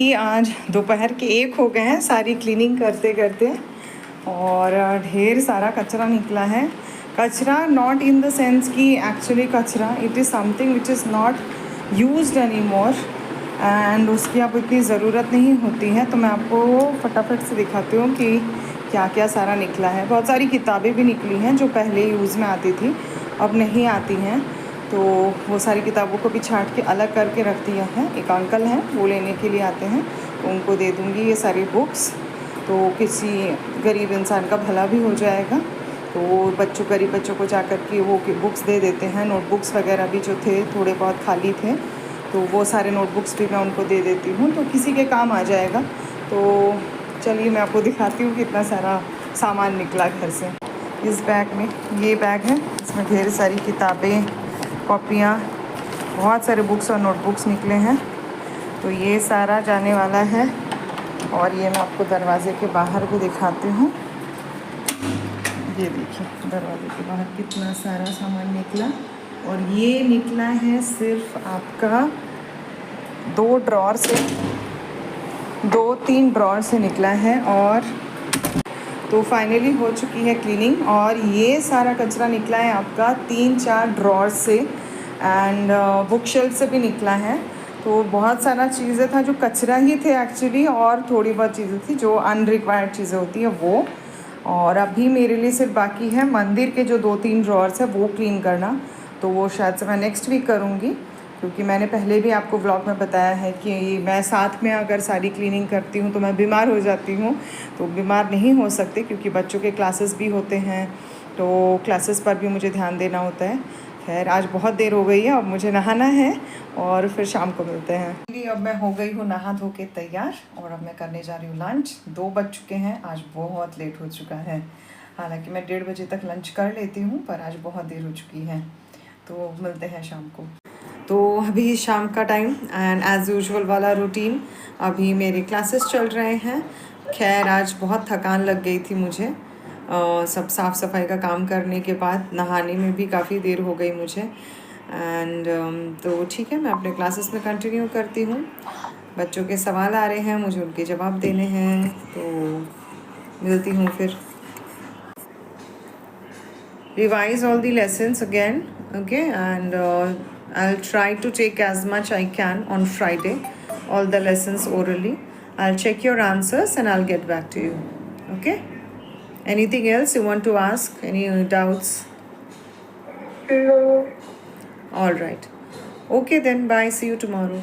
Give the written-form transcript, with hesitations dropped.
कि आज दोपहर के 1 हो गए हैं सारी क्लीनिंग करते करते और ढेर सारा कचरा निकला है। कचरा नॉट इन द सेंस कि एक्चुअली कचरा, it is something which is not used any more and उसकी अब इतनी ज़रूरत नहीं होती है। तो मैं आपको फटाफट से दिखाती हूँ कि क्या क्या सारा निकला है। बहुत सारी किताबें भी निकली हैं जो पहले यूज़ में आती थी, अब नहीं आती हैं। तो वो सारी किताबों को भी छांट के अलग करके रख दिया है। एक अंकल हैं, वो लेने के लिए आते हैं, तो उनको दे दूँगी ये सारी बुक्स। तो किसी गरीब इंसान का भला भी हो जाएगा। तो गरीब बच्चों को जा कर के वो बुक्स दे देते हैं। नोटबुक्स वगैरह भी जो थे थोड़े बहुत खाली थे, तो वो सारे नोटबुक्स भी मैं उनको दे देती हूँ, तो किसी के काम आ जाएगा। तो चलिए मैं आपको दिखाती हूँ कितना सारा सामान निकला घर से। इस बैग में, ये बैग है, इसमें ढेर सारी किताबें, कॉपियाँ, बहुत सारे बुक्स और नोटबुक्स निकले हैं। तो ये सारा जाने वाला है। और ये मैं आपको दरवाज़े के बाहर भी दिखाती हूँ। ये देखिए दरवाजे के बाहर कितना सारा सामान निकला। और ये निकला है सिर्फ आपका 2-3 ड्रॉर से निकला है। और तो फाइनली हो चुकी है क्लीनिंग। और ये सारा कचरा निकला है आपका 3-4 ड्रॉर से एंड बुक शेल्फ से भी निकला है। तो बहुत सारा चीज़ें था जो कचरा ही थे एक्चुअली, और थोड़ी बहुत चीज़ें थी जो अनरिक्वायर्ड चीज़ें होती है वो। और अभी मेरे लिए सिर्फ बाकी है मंदिर के जो 2-3 ड्रॉर्स है वो क्लीन करना। तो वो शायद से मैं नेक्स्ट वीक करूँगी, क्योंकि मैंने पहले भी आपको व्लॉग में बताया है कि मैं साथ में अगर सारी क्लीनिंग करती हूँ तो मैं बीमार हो जाती हूँ। तो बीमार नहीं हो सकते क्योंकि बच्चों के क्लासेस भी होते हैं, तो क्लासेस पर भी मुझे ध्यान देना होता है। खैर आज बहुत देर हो गई है, अब मुझे नहाना है और फिर शाम को मिलते हैं। अब मैं हो गई हूँ नहा धो के तैयार और अब मैं करने जा रही हूँ लंच। 2 बज चुके हैं, आज बहुत लेट हो चुका है। हालांकि मैं 1:30 बजे तक लंच कर लेती हूँ, पर आज बहुत देर हो चुकी है। तो मिलते हैं शाम को। तो अभी शाम का टाइम एंड एज़ यूजुअल वाला रूटीन, अभी मेरे क्लासेस चल रहे हैं। खैर आज बहुत थकान लग गई थी मुझे, सब साफ़ सफाई का काम करने के बाद नहाने में भी काफ़ी देर हो गई मुझे एंड तो ठीक है, मैं अपने क्लासेस में कंटिन्यू करती हूँ। बच्चों के सवाल आ रहे हैं, मुझे उनके जवाब देने हैं, तो मिलती हूँ फिर। Revise all the lessons again, okay, and I'll try to take as much I can on Friday, all the lessons orally. I'll check your answers and I'll get back to you, okay? Anything else you want to ask? Any doubts? No. All right. Okay then, bye. See you tomorrow.